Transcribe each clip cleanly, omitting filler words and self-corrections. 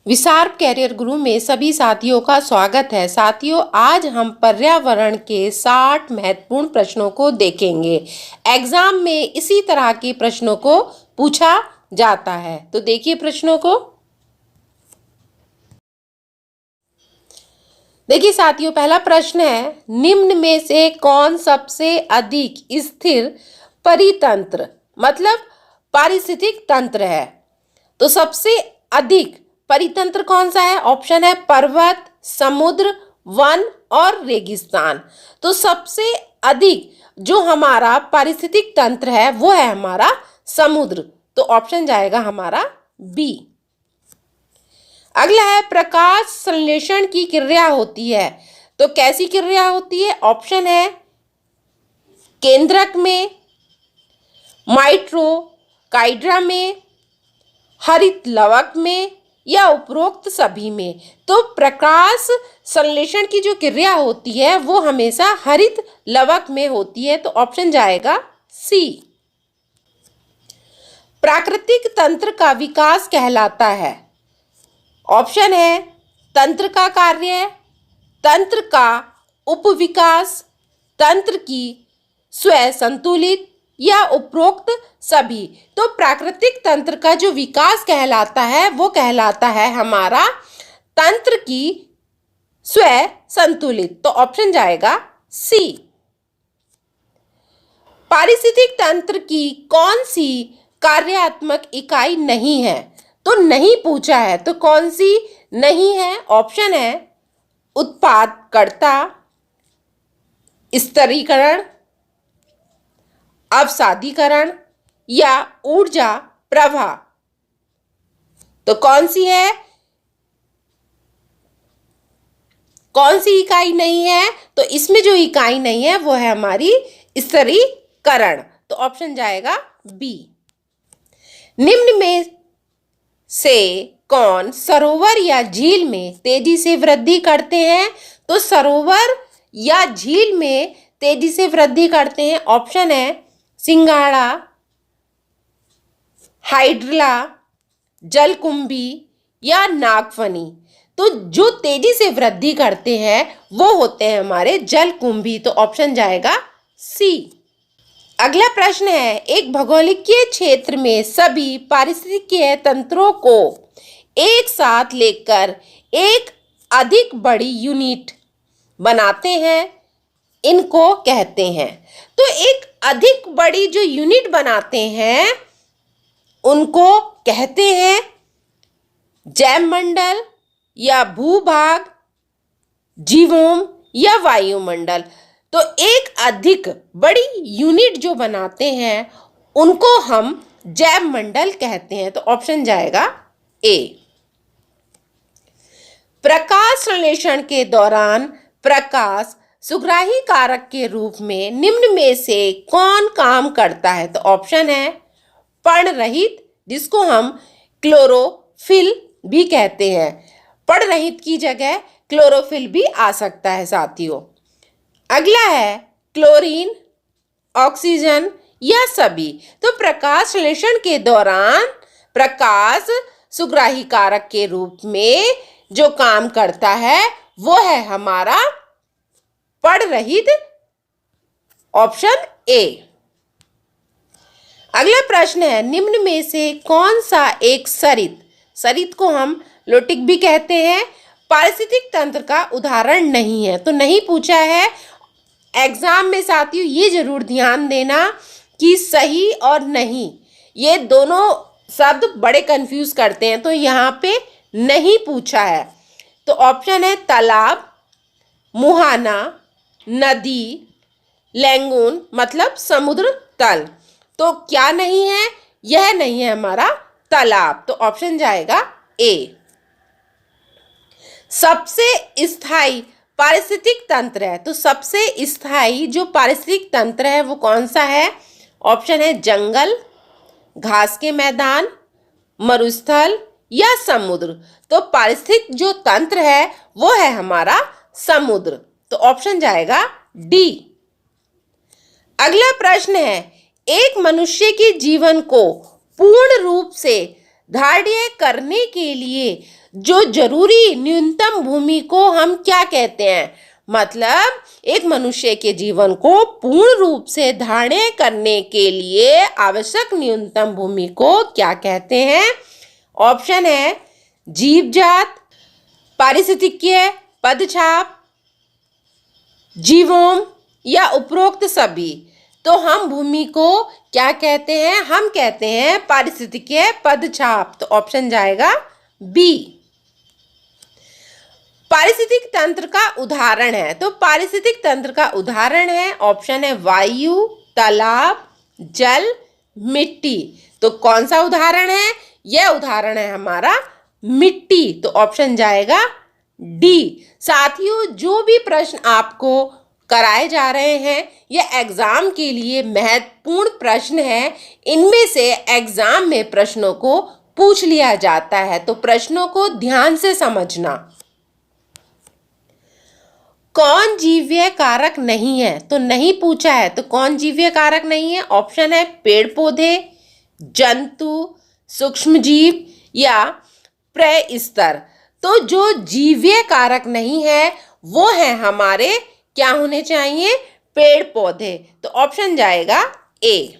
विशार्प career गुरु में सभी साथियों का स्वागत है। साथियों, आज हम पर्यावरण के 60 महत्वपूर्ण प्रश्नों को देखेंगे। एग्जाम में इसी तरह के प्रश्नों को पूछा जाता है, तो देखिए प्रश्नों को। देखिए साथियों, पहला प्रश्न है, निम्न में से कौन सबसे अधिक स्थिर परितंत्र मतलब पारिस्थितिक तंत्र है? तो सबसे अधिक परितंत्र कौन सा है? ऑप्शन है पर्वत, समुद्र, वन और रेगिस्तान। तो सबसे अधिक जो हमारा पारिस्थितिक तंत्र है वो है हमारा समुद्र। तो ऑप्शन जाएगा हमारा बी। अगला है, प्रकाश संश्लेषण की क्रिया होती है तो कैसी क्रिया होती है? ऑप्शन है केंद्रक में, माइटोकाइड्रा में, हरित लवक में या उपरोक्त सभी में। तो प्रकाश संश्लेषण की जो क्रिया होती है वो हमेशा हरित लवक में होती है। तो ऑप्शन जाएगा सी। प्राकृतिक तंत्र का विकास कहलाता है। ऑप्शन है तंत्र का कार्य, तंत्र का उपविकास, तंत्र की स्वयं संतुलित या उपरोक्त सभी। तो प्राकृतिक तंत्र का जो विकास कहलाता है वो कहलाता है हमारा तंत्र की स्वयं संतुलित। तो ऑप्शन जाएगा सी। पारिस्थितिक तंत्र की कौन सी कार्यात्मक इकाई नहीं है? तो नहीं पूछा है, तो कौन सी नहीं है? ऑप्शन है उत्पादकता, स्तरीकरण, अवसादीकरण या ऊर्जा प्रवाह। तो कौन सी है, कौन सी इकाई नहीं है? तो इसमें जो इकाई नहीं है वो है हमारी स्तरीकरण। तो ऑप्शन जाएगा बी। निम्न में से कौन सरोवर या झील में तेजी से वृद्धि करते हैं? तो सरोवर या झील में तेजी से वृद्धि करते हैं। ऑप्शन है सिंघाड़ा, हाइड्रिला, जलकुंभी या नागफनी। तो जो तेजी से वृद्धि करते हैं वो होते हैं हमारे जलकुंभी। तो ऑप्शन जाएगा सी। अगला प्रश्न है, एक भौगोलिक क्षेत्र में सभी पारिस्थितिकीय तंत्रों को एक साथ लेकर एक अधिक बड़ी यूनिट बनाते हैं, इनको कहते हैं। तो एक अधिक बड़ी जो यूनिट बनाते हैं उनको कहते हैं जैवमंडल या भूभाग, जीवोम या वायुमंडल। तो एक अधिक बड़ी यूनिट जो बनाते हैं उनको हम जैवमंडल कहते हैं। तो ऑप्शन जाएगा ए। प्रकाश संश्लेषण के दौरान प्रकाश सुग्राही कारक के रूप में निम्न में से कौन काम करता है? तो ऑप्शन है पर्णरहित, जिसको हम क्लोरोफिल भी कहते हैं। पर्णरहित की जगह क्लोरोफिल भी आ सकता है साथियों। अगला है क्लोरीन, ऑक्सीजन या सभी। तो प्रकाश संश्लेषण के दौरान प्रकाश सुग्राही कारक के रूप में जो काम करता है वो है हमारा पर्णरहित, ऑप्शन ए। अगला प्रश्न है, निम्न में से कौन सा एक सरित को हम लोटिक भी कहते हैं, पारिस्थितिक तंत्र का उदाहरण नहीं है? तो नहीं पूछा है। एग्जाम में साथियों ये जरूर ध्यान देना कि सही और नहीं ये दोनों शब्द बड़े कंफ्यूज करते हैं, तो यहाँ पे नहीं पूछा है। तो ऑप्शन है तालाब, मुहाना, नदी, लैंगून मतलब समुद्र तल। तो क्या नहीं है? यह नहीं है हमारा तालाब। तो ऑप्शन जाएगा ए। सबसे स्थायी पारिस्थितिक तंत्र है, तो सबसे स्थायी जो पारिस्थितिक तंत्र है वो कौन सा है? ऑप्शन है जंगल, घास के मैदान, मरुस्थल या समुद्र। तो पारिस्थितिक जो तंत्र है वो है हमारा समुद्र। तो ऑप्शन जाएगा डी। अगला प्रश्न है, एक मनुष्य के जीवन को पूर्ण रूप से धार्य करने के लिए जो जरूरी न्यूनतम भूमि को हम क्या कहते हैं? मतलब एक मनुष्य के जीवन को पूर्ण रूप से धारण करने के लिए आवश्यक न्यूनतम भूमि को क्या कहते हैं? ऑप्शन है जीव जात, पारिस्थितिकीय पदछाप, जीवोम या उपरोक्त सभी। तो हम भूमि को क्या कहते हैं? हम कहते हैं पारिस्थितिकीय पदछाप। तो ऑप्शन जाएगा बी। पारिस्थितिक तंत्र का उदाहरण है, तो पारिस्थितिक तंत्र का उदाहरण है ऑप्शन है वायु, तालाब, जल, मिट्टी। तो कौन सा उदाहरण है? यह उदाहरण है हमारा मिट्टी। तो ऑप्शन जाएगा डी। साथियों, जो भी प्रश्न आपको कराए जा रहे हैं ये एग्जाम के लिए महत्वपूर्ण प्रश्न है। इनमें से एग्जाम में प्रश्नों को पूछ लिया जाता है, तो प्रश्नों को ध्यान से समझना। कौन जीव्य कारक नहीं है? तो नहीं पूछा है, तो कौन जीव्य कारक नहीं है? ऑप्शन है पेड़ पौधे, जंतु, सूक्ष्म जीव या प्रस्तर। तो जो जीव्य कारक नहीं है वो है हमारे क्या होने चाहिए? पेड़ पौधे। तो ऑप्शन जाएगा ए।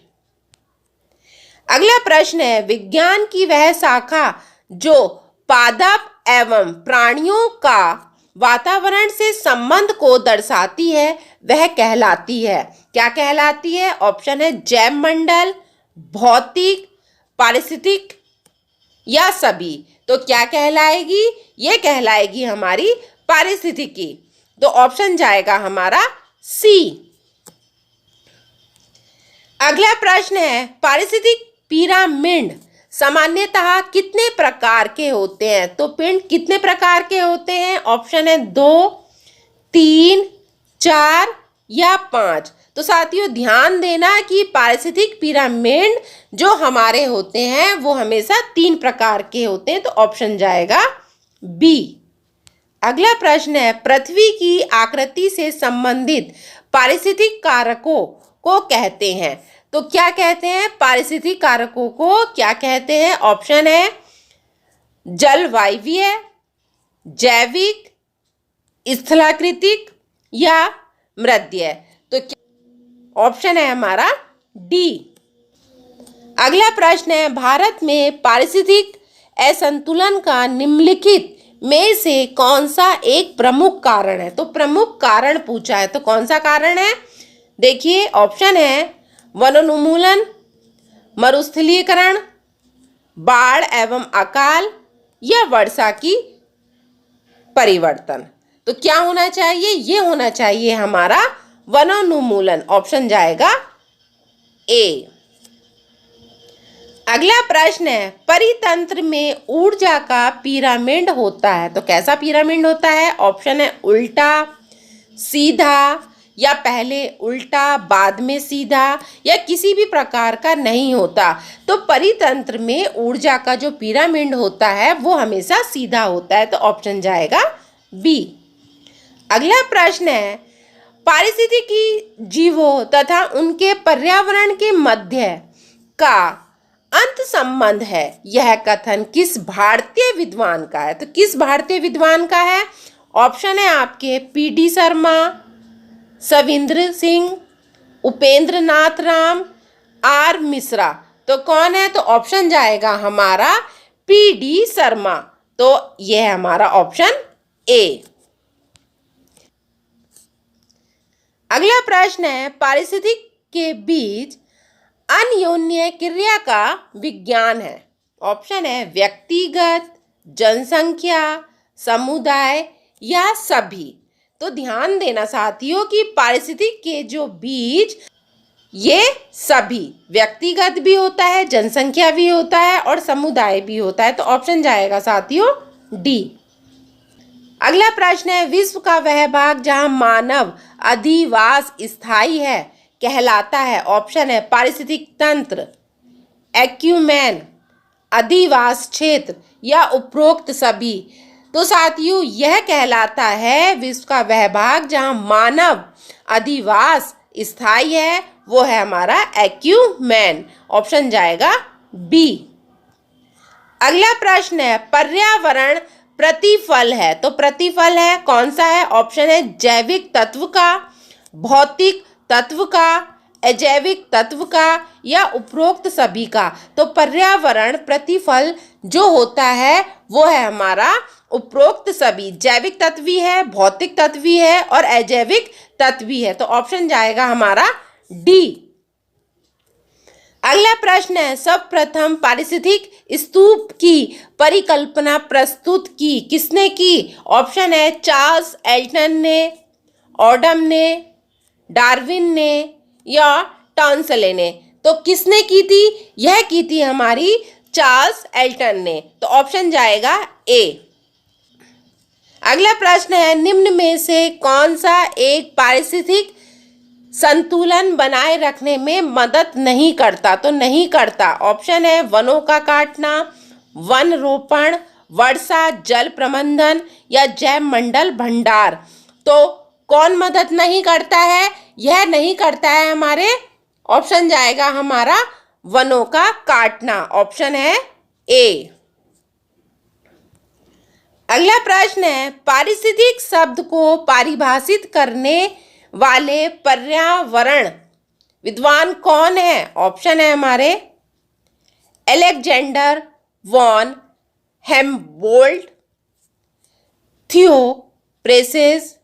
अगला प्रश्न है विज्ञान की वह शाखा जो पादप एवं प्राणियों का वातावरण से संबंध को दर्शाती है वह कहलाती है, क्या कहलाती है? ऑप्शन है जैव मंडल, भौतिक, पारिस्थितिक या सभी। तो क्या कहलाएगी? ये कहलाएगी हमारी पारिस्थितिकी। तो ऑप्शन जाएगा हमारा सी। अगला प्रश्न है पारिस्थितिक पिरामिड सामान्यतः कितने प्रकार के होते हैं? तो पिंड कितने प्रकार के होते हैं? ऑप्शन है 2, 3, 4 या 5। तो साथियों ध्यान देना कि पारिस्थितिक पिरामिड जो हमारे होते हैं वो हमेशा 3 प्रकार के होते हैं। तो ऑप्शन जाएगा बी। अगला प्रश्न है पृथ्वी की आकृति से संबंधित पारिस्थितिक कारकों को कहते हैं। तो क्या कहते हैं? पारिस्थितिक कारकों को क्या कहते हैं? ऑप्शन है जलवायवीय, जैविक, स्थलाकृतिक या मृदीय। तो ऑप्शन है हमारा डी। अगला प्रश्न है भारत में पारिस्थितिक असंतुलन का निम्नलिखित में से कौन सा एक प्रमुख कारण है? तो प्रमुख कारण पूछा है, तो कौन सा कारण है? देखिए ऑप्शन है वनोन्मूलन, मरुस्थलीकरण, बाढ़ एवं अकाल या वर्षा की परिवर्तन। तो क्या होना चाहिए? ये होना चाहिए हमारा वनोन्मूलन। ऑप्शन जाएगा ए। अगला प्रश्न है परितंत्र में ऊर्जा का पिरामिड होता है, तो कैसा पिरामिड होता है? ऑप्शन है उल्टा, सीधा या पहले उल्टा बाद में सीधा या किसी भी प्रकार का नहीं होता। तो परितंत्र में ऊर्जा का जो पिरामिड होता है वो हमेशा सीधा होता है। तो ऑप्शन जाएगा बी। अगला प्रश्न है पारिस्थितिकी जीवों तथा उनके पर्यावरण के मध्य का अंत संबंध है, यह कथन किस भारतीय विद्वान का है? तो किस भारतीय विद्वान का है? ऑप्शन है आपके पी.डी. शर्मा, सविंद्र सिंह, उपेंद्र नाथ राम, आर मिश्रा। तो कौन है? तो ऑप्शन जाएगा हमारा पी.डी. शर्मा। तो यह है हमारा ऑप्शन ए। अगला प्रश्न है पारिस्थितिक के बीच अन्योन्य क्रिया का विज्ञान है। ऑप्शन है व्यक्तिगत, जनसंख्या, समुदाय या सभी। तो ध्यान देना साथियों कि पारिस्थितिक के जो बीज ये सभी व्यक्तिगत भी होता है, जनसंख्या भी होता है और समुदाय भी होता है। तो ऑप्शन जाएगा साथियों डी। अगला प्रश्न है विश्व का वह भाग जहां मानव अधिवास स्थायी है कहलाता है। ऑप्शन है पारिस्थितिक तंत्र, एक्यूमेन, अधिवास क्षेत्र या उपरोक्त सभी। तो साथियों यह कहलाता है विश्व का वह भाग जहां मानव अधिवास स्थायी है वो है हमारा एक्यूमेन। ऑप्शन जाएगा बी। अगला प्रश्न है, पर्यावरण प्रतिफल है, तो प्रतिफल है कौन सा है? ऑप्शन है जैविक तत्व का, भौतिक तत्व का, अजैविक तत्व का या उपरोक्त सभी का। तो पर्यावरण प्रतिफल जो होता है वो है हमारा उपरोक्त सभी, जैविक तत्व भी है, भौतिक तत्व भी है और अजैविक तत्व भी है। तो ऑप्शन जाएगा हमारा डी। अगला प्रश्न है, सर्वप्रथम पारिस्थितिक स्तूप की परिकल्पना प्रस्तुत की किसने की? ऑप्शन है चार्ल्स एल्टन ने, ऑडम ने, डार्विन ने या टॉन्सले ने। तो किसने की थी? यह की थी हमारी चार्ल्स एल्टन ने। तो ऑप्शन जाएगा ए। अगला प्रश्न है, निम्न में से कौन सा एक पारिस्थितिक संतुलन बनाए रखने में मदद नहीं करता? तो नहीं करता। ऑप्शन है वनों का काटना, वन रोपण, वर्षा जल प्रबंधन या जैव मंडल भंडार। तो कौन मदद नहीं करता है? यह नहीं करता है हमारे, ऑप्शन जाएगा हमारा वनों का काटना। ऑप्शन है ए। अगला प्रश्न है, पारिस्थितिक शब्द को परिभाषित करने वाले पर्यावरण विद्वान कौन है? ऑप्शन है हमारे अलेक्जेंडर वॉन हेम्बोल्ट, थियो प्रेसेस,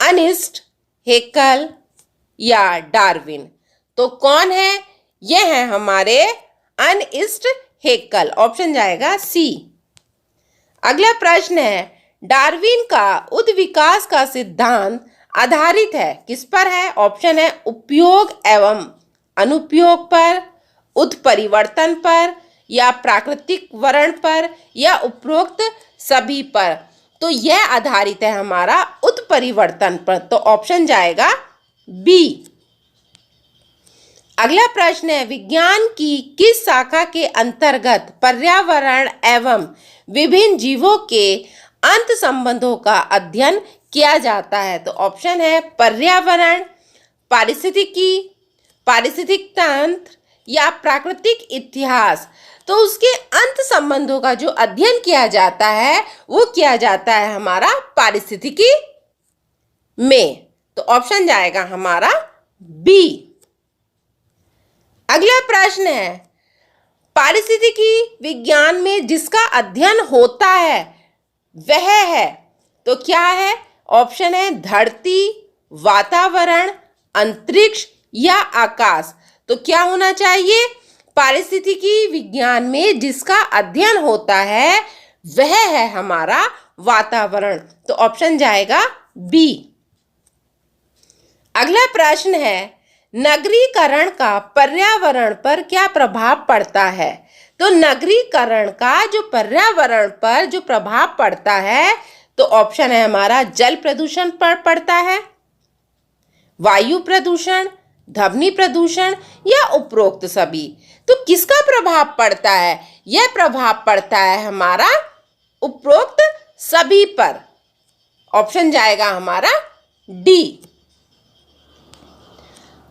अर्नेस्ट हेकल या डार्विन। तो कौन है? यह है हमारे अर्नेस्ट हेकल। ऑप्शन जाएगा सी। अगला प्रश्न है, डार्विन का उद्विकास का सिद्धांत आधारित है किस पर है? ऑप्शन है उपयोग एवं अनुपयोग पर, उत्परिवर्तन पर या प्राकृतिक वर्ण पर या उपरोक्त सभी पर। तो यह आधारित है हमारा उत्परिवर्तन पर। तो ऑप्शन जाएगा बी। अगला प्रश्न है, विज्ञान की किस शाखा के अंतर्गत पर्यावरण एवं विभिन्न जीवों के अंत संबंधों का अध्ययन किया जाता है? तो ऑप्शन है पर्यावरण, पारिस्थितिकी, पारिस्थितिक तंत्र या प्राकृतिक इतिहास। तो उसके अंत संबंधों का जो अध्ययन किया जाता है वो किया जाता है हमारा पारिस्थितिकी में। तो ऑप्शन जाएगा हमारा बी। अगला प्रश्न है, पारिस्थितिकी विज्ञान में जिसका अध्ययन होता है वह है, तो क्या है? ऑप्शन है धरती, वातावरण, अंतरिक्ष या आकाश। तो क्या होना चाहिए? पारिस्थितिकी विज्ञान में जिसका अध्ययन होता है वह है हमारा वातावरण। तो ऑप्शन जाएगा बी। अगला प्रश्न है, नगरीकरण का पर्यावरण पर क्या प्रभाव पड़ता है? तो नगरीकरण का जो पर्यावरण पर जो प्रभाव पड़ता है तो ऑप्शन है हमारा जल प्रदूषण पर पड़ता है, वायु प्रदूषण, ध्वनि प्रदूषण या उपरोक्त सभी। तो किसका प्रभाव पड़ता है? यह प्रभाव पड़ता है हमारा उपरोक्त सभी पर। ऑप्शन जाएगा हमारा डी।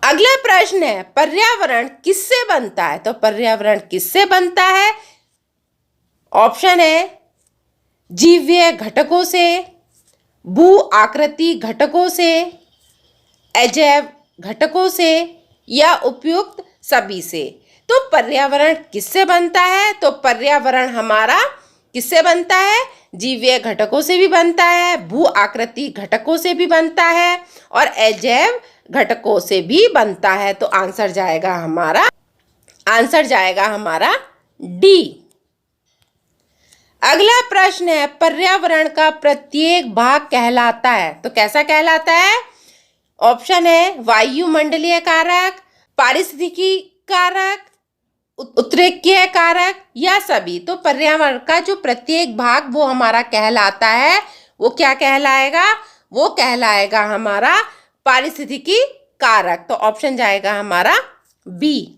अगला प्रश्न है, पर्यावरण किससे बनता है? तो पर्यावरण किससे बनता है? ऑप्शन है जीवीय घटकों से, भू आकृति घटकों से, अजैव घटकों से या उपयुक्त सभी से। तो पर्यावरण किससे बनता है? तो पर्यावरण हमारा किससे बनता है? जीवीय घटकों से भी बनता है, भू आकृति घटकों से भी बनता है और अजैव घटकों से भी बनता है। तो आंसर जाएगा हमारा डी। अगला प्रश्न है, पर्यावरण का प्रत्येक भाग कहलाता है, तो कैसा कहलाता है? ऑप्शन है वायुमंडलीय कारक, पारिस्थितिकी कारक, उत्प्रेरकीय कारक या सभी। तो पर्यावरण का जो प्रत्येक भाग वो हमारा कहलाता है वो क्या कहलाएगा? वो कहलाएगा हमारा पारिस्थितिकी कारक। तो ऑप्शन जाएगा हमारा बी।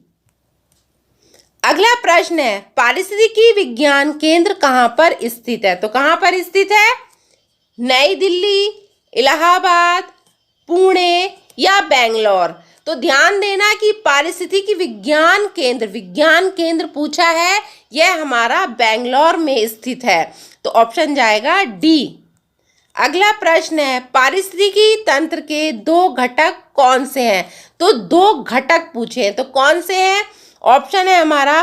अगला प्रश्न है, पारिस्थितिकी विज्ञान केंद्र कहाँ पर स्थित है? तो कहाँ पर स्थित है? नई दिल्ली, इलाहाबाद, पुणे या बेंगलोर। तो ध्यान देना कि पारिस्थितिकी विज्ञान केंद्र पूछा है, यह हमारा बेंगलोर में स्थित है। तो ऑप्शन जाएगा डी। अगला प्रश्न है, पारिस्थितिकी तंत्र के दो घटक कौन से हैं? तो दो घटक पूछे हैं, तो कौन से हैं? ऑप्शन है हमारा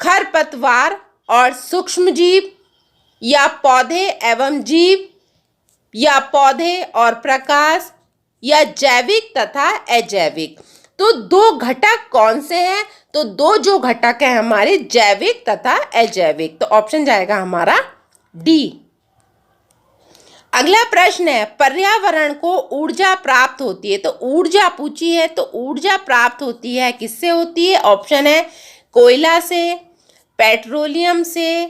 खरपतवार और सूक्ष्म जीव, या पौधे एवं जीव, या पौधे और प्रकाश, या जैविक तथा अजैविक। तो दो घटक कौन से हैं? तो दो जो घटक हैं हमारे जैविक तथा अजैविक। तो ऑप्शन जाएगा हमारा डी। अगला प्रश्न है, पर्यावरण को ऊर्जा प्राप्त होती है। तो ऊर्जा पूछी है, तो ऊर्जा प्राप्त होती है किससे होती है? ऑप्शन है कोयला से, पेट्रोलियम से,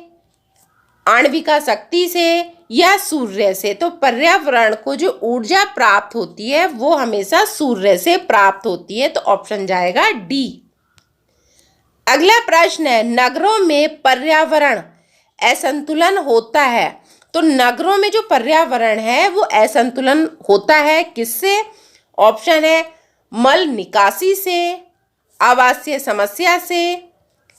आणविक शक्ति से, या सूर्य से। तो पर्यावरण को जो ऊर्जा प्राप्त होती है वो हमेशा सूर्य से प्राप्त होती है। तो ऑप्शन जाएगा डी। अगला प्रश्न है, नगरों में पर्यावरण असंतुलन होता है। तो नगरों में जो पर्यावरण है वो असंतुलन होता है किससे? ऑप्शन है मल निकासी से, आवासीय समस्या से,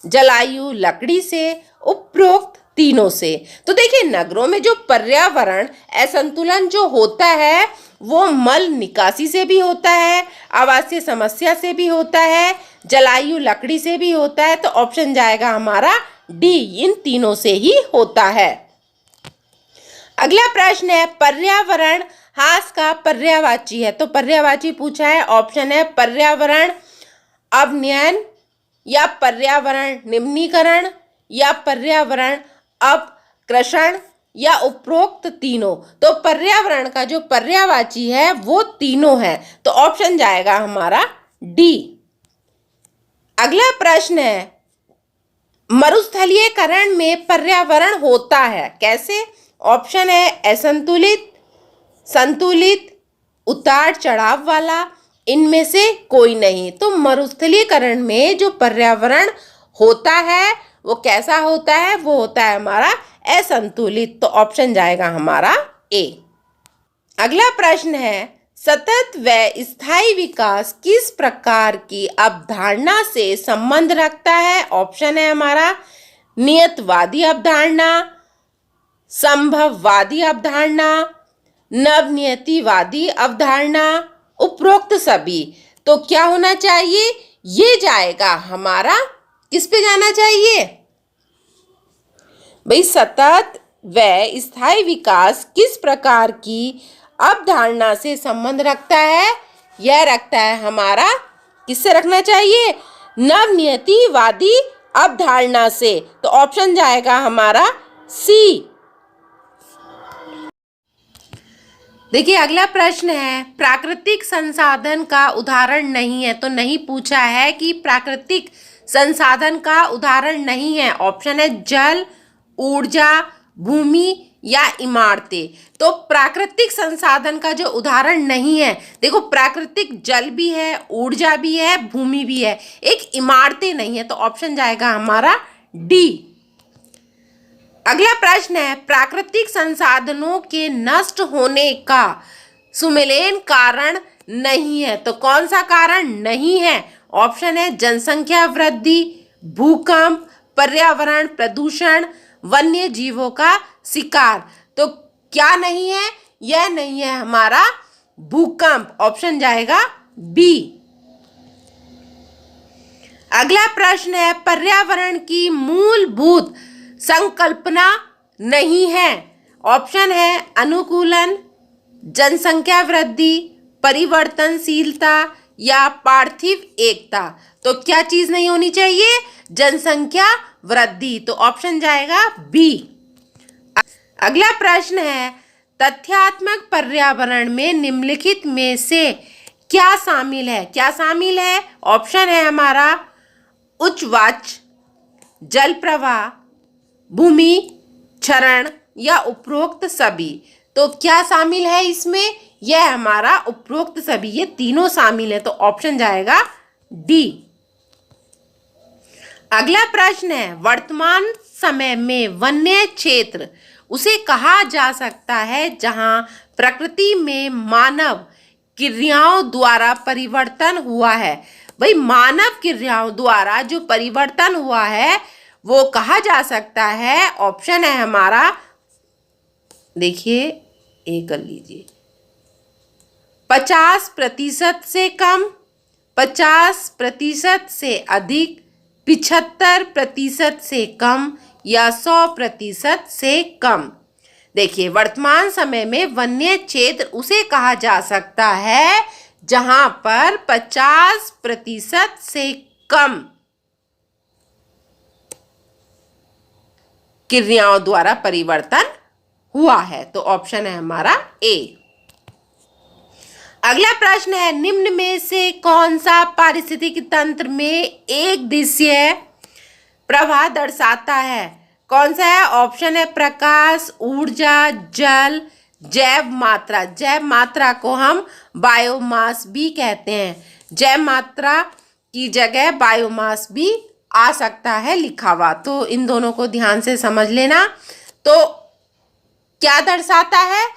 जलायु लकड़ी से, उपरोक्त तीनों से। तो देखिए, नगरों में जो पर्यावरण असंतुलन जो होता है वो मल निकासी से भी होता है, आवासीय समस्या से भी होता है, जलायु लकड़ी से भी होता है। तो ऑप्शन जाएगा हमारा डी, इन तीनों से ही होता है। अगला प्रश्न है, पर्यावरण ह्रास का पर्यायवाची है। तो पर्यायवाची पूछा है, ऑप्शन है पर्यावरण अवनयन, या पर्यावरण निम्नीकरण, या पर्यावरण अपकृषण, या उपरोक्त तीनों। तो पर्यावरण का जो पर्यायवाची है वो तीनों है। तो ऑप्शन जाएगा हमारा डी। अगला प्रश्न है, मरुस्थलीयकरण में पर्यावरण होता है कैसे? ऑप्शन है असंतुलित, संतुलित, उतार चढ़ाव वाला, इनमें से कोई नहीं। तो मरुस्थलीकरण में जो पर्यावरण होता है वो कैसा होता है? वो होता है हमारा असंतुलित। तो ऑप्शन जाएगा हमारा ए। अगला प्रश्न है, सतत व स्थायी विकास किस प्रकार की अवधारणा से संबंध रखता है? ऑप्शन है हमारा नियतवादी अवधारणा, संभववादी अवधारणा, नवनियतिवादी अवधारणा, उपरोक्त सभी। तो क्या होना चाहिए? ये जाएगा हमारा, किस पे जाना चाहिए भाई? सतत व स्थायी विकास किस प्रकार की अवधारणा से संबंध रखता है? यह रखता है हमारा, किससे रखना चाहिए? नवनियतिवादी अवधारणा से। तो ऑप्शन जाएगा हमारा सी। देखिए, अगला प्रश्न है, प्राकृतिक संसाधन का उदाहरण नहीं है। तो नहीं पूछा है कि प्राकृतिक संसाधन का उदाहरण नहीं है। ऑप्शन है जल, ऊर्जा, भूमि, या इमारतें। तो प्राकृतिक संसाधन का जो उदाहरण नहीं है, देखो प्राकृतिक जल भी है, ऊर्जा भी है, भूमि भी है, एक इमारतें नहीं है। तो ऑप्शन जाएगा हमारा डी। अगला प्रश्न है, प्राकृतिक संसाधनों के नष्ट होने का सुमेलित कारण नहीं है। तो कौन सा कारण नहीं है? ऑप्शन है जनसंख्या वृद्धि, भूकंप, पर्यावरण प्रदूषण, वन्य जीवों का शिकार। तो क्या नहीं है? यह नहीं है हमारा भूकंप। ऑप्शन जाएगा बी। अगला प्रश्न है, पर्यावरण की मूलभूत संकल्पना नहीं है। ऑप्शन है अनुकूलन, जनसंख्या वृद्धि, परिवर्तनशीलता, या पार्थिव एकता। तो क्या चीज नहीं होनी चाहिए? जनसंख्या वृद्धि। तो ऑप्शन जाएगा बी। अगला प्रश्न है, तथ्यात्मक पर्यावरण में निम्नलिखित में से क्या शामिल है? क्या शामिल है? ऑप्शन है हमारा उच्च वाच, जल प्रवाह, भूमि क्षरण, या उपरोक्त सभी। तो क्या शामिल है इसमें? यह हमारा उपरोक्त सभी, ये तीनों शामिल है। तो ऑप्शन जाएगा डी। अगला प्रश्न है, वर्तमान समय में वन्य क्षेत्र उसे कहा जा सकता है जहां प्रकृति में मानव क्रियाओं द्वारा परिवर्तन हुआ है। भाई मानव क्रियाओं द्वारा जो परिवर्तन हुआ है वो कहा जा सकता है, ऑप्शन है हमारा, देखिए ये कर लीजिए, 50% से कम, 50% से अधिक, 75% से कम या 100% से कम। देखिए वर्तमान समय में वन्य क्षेत्र उसे कहा जा सकता है जहां पर 50% से कम क्रियाओं द्वारा परिवर्तन हुआ है। तो ऑप्शन है हमारा ए। अगला प्रश्न है, निम्न में से कौन सा पारिस्थितिक तंत्र में एक दिवसीय प्रवाह दर्शाता है? कौन सा है? ऑप्शन है प्रकाश, ऊर्जा, जल, जैव मात्रा। जैव मात्रा को हम बायोमास भी कहते हैं। जैव मात्रा की जगह बायोमास भी आ सकता है लिखा हुआ, तो इन दोनों को ध्यान से समझ लेना। तो क्या दर्शाता है?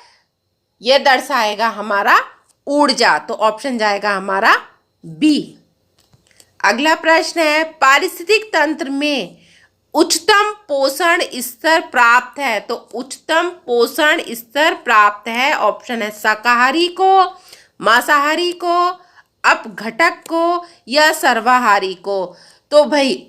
यह दर्शाएगा हमारा ऊर्जा, तो ऑप्शन जाएगा हमारा बी। अगला प्रश्न है, पारिस्थितिक तंत्र में उच्चतम पोषण स्तर प्राप्त है, तो उच्चतम पोषण स्तर प्राप्त है, ऑप्शन है शाकाहारी को, मांसाहारी को, अपघटक को या सर्वाहारी को। तो भाई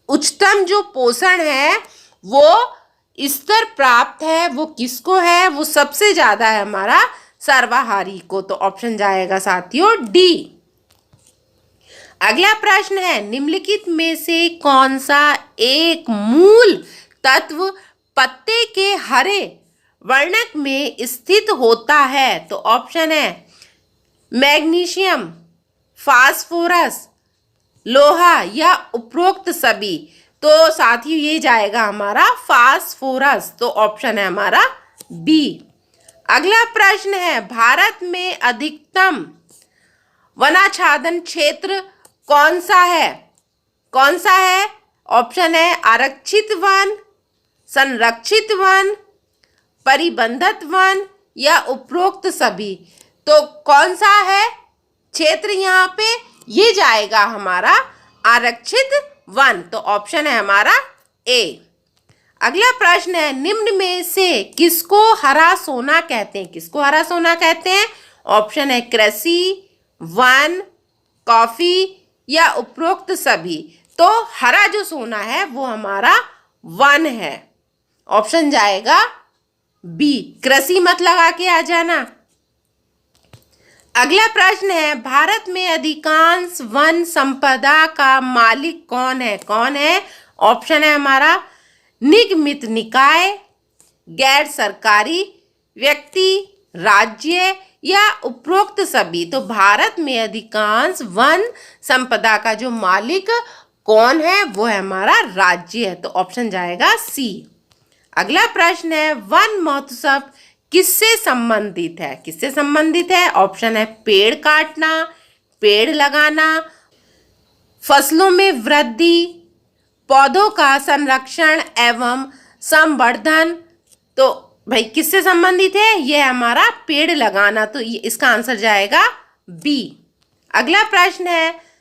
उच्चतम जो पोषण है वो स्तर प्राप्त है, वो किसको है? वो सबसे ज्यादा है हमारा सर्वाहारी को, तो ऑप्शन जाएगा साथियों डी। अगला प्रश्न है, निम्नलिखित में से कौन सा एक मूल तत्व पत्ते के हरे वर्णक में स्थित होता है? तो ऑप्शन है मैग्नीशियम, फास्फोरस, लोहा या उपरोक्त सभी। तो साथियों ये जाएगा हमारा फास्फोरस, तो ऑप्शन है हमारा बी। अगला प्रश्न है, भारत में अधिकतम वनाच्छादन क्षेत्र कौन सा है? कौन सा है? ऑप्शन है आरक्षित वन, संरक्षित वन, परिबंधित वन या उपरोक्त सभी। तो कौन सा है क्षेत्र यहाँ पे? ये जाएगा हमारा आरक्षित वन, तो ऑप्शन है हमारा ए। अगला प्रश्न है, निम्न में से किसको हरा सोना कहते हैं? किसको हरा सोना कहते हैं? ऑप्शन है कृषि, वन, कॉफी या उपरोक्त सभी। तो हरा जो सोना है वो हमारा वन है, ऑप्शन जाएगा बी। कृषि मत लगा के आ जाना। अगला प्रश्न है, भारत में अधिकांश वन संपदा का मालिक कौन है? कौन है? ऑप्शन है हमारा निगमित निकाय, गैर सरकारी व्यक्ति, राज्य या उपरोक्त सभी। तो भारत में अधिकांश वन संपदा का जो मालिक कौन है वो है हमारा राज्य है, तो ऑप्शन जाएगा सी। अगला प्रश्न है, वन महोत्सव किससे संबंधित है? किससे संबंधित है? ऑप्शन है पेड़ काटना, पेड़ लगाना, फसलों में वृद्धि, पौधों का संरक्षण एवं संवर्धन। तो भाई किससे संबंधित है? यह हमारा पेड़ लगाना, तो ये इसका आंसर जाएगा बी। अगला प्रश्न है,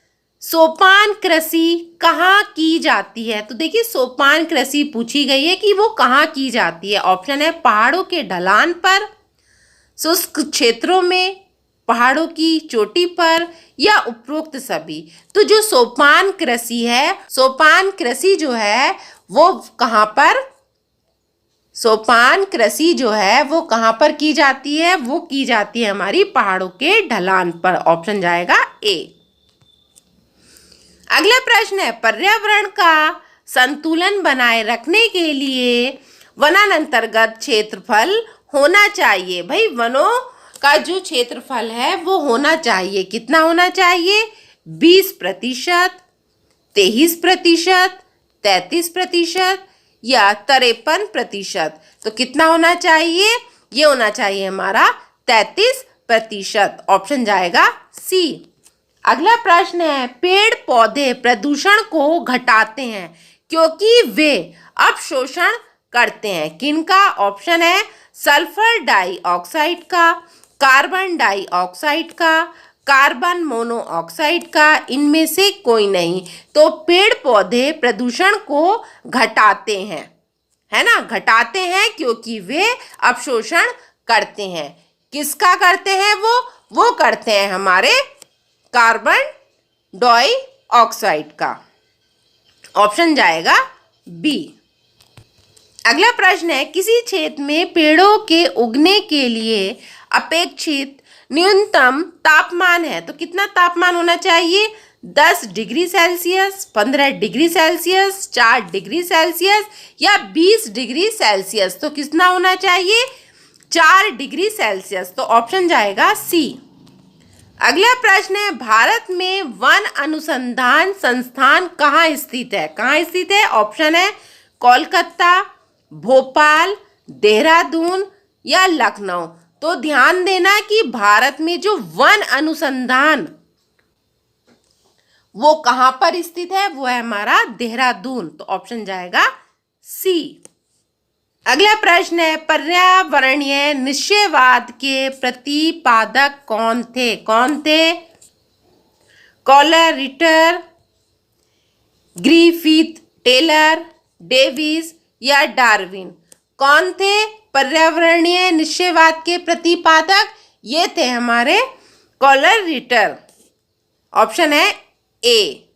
सोपान कृषि कहाँ की जाती है? तो देखिए सोपान कृषि पूछी गई है कि वो कहाँ की जाती है। ऑप्शन है पहाड़ों के ढलान पर, शुष्क क्षेत्रों में, पहाड़ों की चोटी पर या उपरोक्त सभी। तो जो सोपान कृषि है, सोपान कृषि जो है वो कहाँ पर, सोपान कृषि जो है वो कहाँ पर की जाती है? वो की जाती है हमारी पहाड़ों के ढलान पर, ऑप्शन जाएगा ए। अगला प्रश्न है, पर्यावरण का संतुलन बनाए रखने के लिए वनांतर्गत क्षेत्रफल होना चाहिए। भाई वनों का जो क्षेत्रफल है वो होना चाहिए, कितना होना चाहिए? 20%, 23%, 33% या 53%। तो कितना होना चाहिए? ये होना चाहिए हमारा 33%, ऑप्शन जाएगा सी। अगला प्रश्न है, पेड़ पौधे प्रदूषण को घटाते हैं क्योंकि वे अवशोषण करते हैं। किनका? ऑप्शन है सल्फर डाइऑक्साइड का, कार्बन डाइऑक्साइड का, कार्बन मोनोऑक्साइड का, इनमें से कोई नहीं। तो पेड़ पौधे प्रदूषण को घटाते हैं, है ना, घटाते हैं क्योंकि वे अवशोषण करते हैं। किसका करते हैं? वो करते हैं हमारे कार्बन डाइऑक्साइड का। ऑप्शन जाएगा बी। अगला प्रश्न है, किसी क्षेत्र में पेड़ों के उगने के लिए अपेक्षित न्यूनतम तापमान है, तो कितना तापमान होना चाहिए? 10 degree Celsius, 15 degree Celsius, 4 degree Celsius या 20 डिग्री सेल्सियस। तो कितना होना चाहिए? 4 डिग्री सेल्सियस। तो ऑप्शन जाएगा सी। अगला प्रश्न है, भारत में वन अनुसंधान संस्थान कहाँ स्थित है? कहाँ स्थित है? ऑप्शन है कोलकाता, भोपाल, देहरादून या लखनऊ। तो ध्यान देना कि भारत में जो वन अनुसंधान वो कहां पर स्थित है? वो है हमारा देहरादून। तो ऑप्शन जाएगा सी। अगला प्रश्न है, पर्यावरणीय निश्चयवाद के प्रतिपादक कौन थे? कौन थे? कॉलर-रिटर, ग्रिफिथ, टेलर, डेविस या डार्विन। कौन थे पर्यावरणीय निश्चयवाद के प्रतिपादक? ये थे हमारे कॉलर-रिटर। ऑप्शन है ए।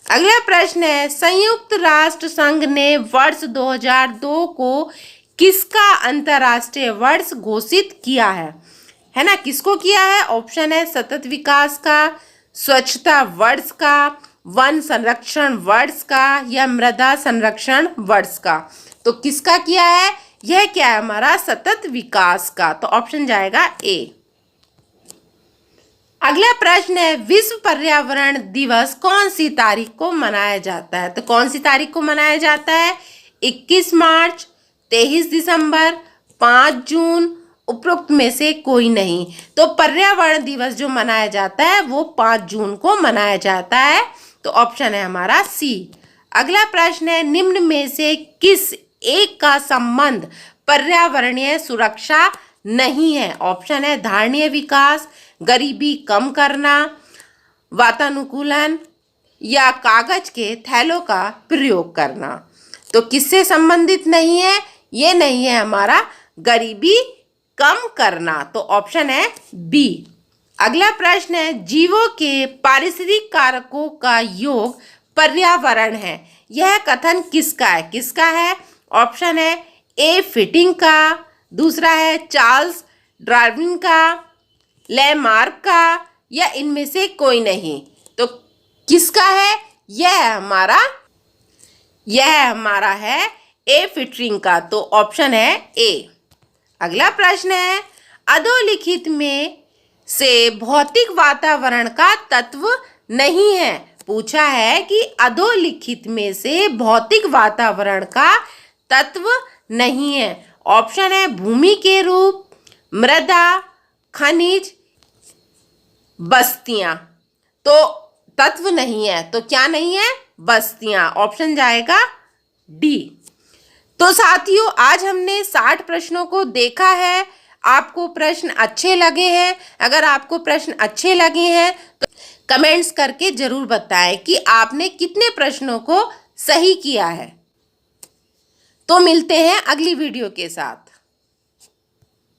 अगला प्रश्न है, संयुक्त राष्ट्र संघ ने वर्ष 2002 को किसका अंतर्राष्ट्रीय वर्ष घोषित किया है ना? किसको किया है? ऑप्शन है सतत विकास का, स्वच्छता वर्ष का, वन संरक्षण वर्ष का या मृदा संरक्षण वर्ष का। तो किसका किया है? यह क्या है? हमारा सतत विकास का। तो ऑप्शन जाएगा ए। अगला प्रश्न है, विश्व पर्यावरण दिवस कौन सी तारीख को मनाया जाता है? तो कौन सी तारीख को मनाया जाता है? 21 मार्च, 23 दिसंबर, 5 जून, उपरोक्त में से कोई नहीं। तो पर्यावरण दिवस जो मनाया जाता है वो 5 जून को मनाया जाता है। तो ऑप्शन है हमारा सी। अगला प्रश्न है, निम्न में से किस एक का संबंध पर्यावरणीय सुरक्षा नहीं है? ऑप्शन है धारणीय विकास, गरीबी कम करना, वातानुकूलन या कागज के थैलों का प्रयोग करना। तो किससे संबंधित नहीं है? ये नहीं है हमारा गरीबी कम करना। तो ऑप्शन है बी। अगला प्रश्न है, जीवों के पारिस्थितिक कारकों का योग पर्यावरण है, यह कथन किसका है? किसका है? ऑप्शन है ए फिटिंग का, दूसरा है चार्ल्स डार्विन का, लैमार्क का या इनमें से कोई नहीं। तो किसका है? यह हमारा है ए फिटरिंग का। तो ऑप्शन है ए। अगला प्रश्न है, अधोलिखित में से भौतिक वातावरण का तत्व नहीं है। पूछा है कि अधोलिखित में से भौतिक वातावरण का तत्व नहीं है। ऑप्शन है भूमि के रूप, मृदा, खनिज, बस्तियां। तो तत्व नहीं है, तो क्या नहीं है? बस्तियां। ऑप्शन जाएगा डी। तो साथियों, आज हमने 60 प्रश्नों को देखा है। आपको प्रश्न अच्छे लगे हैं? अगर आपको प्रश्न अच्छे लगे हैं तो कमेंट्स करके जरूर बताएं कि आपने कितने प्रश्नों को सही किया है। तो मिलते हैं अगली वीडियो के साथ।